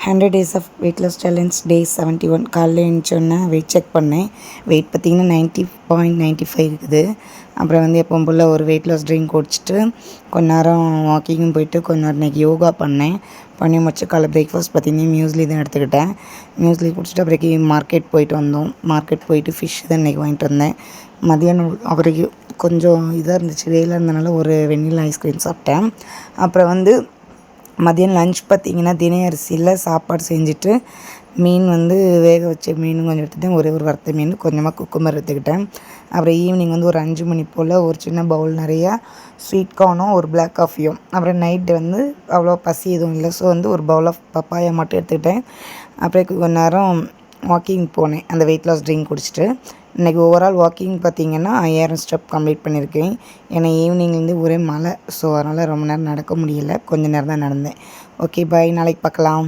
100 days of weight loss challenge day 71 காலையில் எழுந்திரிச்சோன்னே weight check பண்ணேன். வெயிட் பார்த்திங்கன்னா 90.95 இருக்குது. அப்புறம் வந்து எப்பவும் போல் ஒரு வெயிட் லாஸ் ட்ரிங்க் குடிச்சிட்டு கொஞ்ச நேரம் வாக்கிங்கும் போயிட்டு கொஞ்ச நேரம் இன்றைக்கி யோகா பண்ணி முடிச்சு காலை பிரேக்ஃபாஸ்ட் பார்த்திங்கன்னா மியூஸ்லி தான் எடுத்துக்கிட்டேன். மியூஸ்லி குடிச்சிட்டு அப்புறம் மார்க்கெட் போயிட்டு வந்தோம். மார்க்கெட் போயிட்டு ஃபிஷ் தான் இன்றைக்கி வாங்கிட்டு வந்தேன். மதியானம் அவருக்கு கொஞ்சம் இதாக இருந்துச்சு, வெயிலாக இருந்தனால ஒரு வெண்ணிலா ஐஸ்கிரீம் சாப்பிட்டேன். அப்புறம் வந்து மதியம் லன்ச் பார்த்திங்கன்னா தினை அரிசியில் சாப்பாடு செஞ்சுட்டு மீன் வந்து வேக வச்ச மீன் கொஞ்சம் எடுத்துகிட்டேன். ஒரே ஒரு வறுத்த மீன், கொஞ்சமாக குக்கும்பர் எடுத்துக்கிட்டேன். அப்புறம் ஈவினிங் வந்து ஒரு 5 மணி போல் ஒரு சின்ன பவுல் நிறையா ஸ்வீட் கார்னும் ஒரு பிளாக் காஃபியும். அப்புறம் நைட்டு வந்து அவ்வளோ பசி எதுவும் இல்லை, ஸோ வந்து ஒரு பவுல் ஆஃப் பப்பாயா மட்டும் எடுத்துக்கிட்டேன். அப்புறம் கொஞ்ச நேரம் வாக்கிங் போனேன் அந்த வெயிட் லாஸ் ட்ரிங்க் குடிச்சிட்டு. இன்றைக்கி ஓவரால் வாக்கிங் பார்த்திங்கன்னா 5000 ஸ்டெப் கம்ப்ளீட் பண்ணியிருக்கேன். ஏன்னா ஈவினிங்லேருந்து ஒரே மழை, ஸோ அதனால் ரொம்ப நேரம் நடக்க முடியல, கொஞ்சம் நேரம் தான் நடந்தேன். ஓகே பாய், நாளைக்கு பார்க்கலாம்.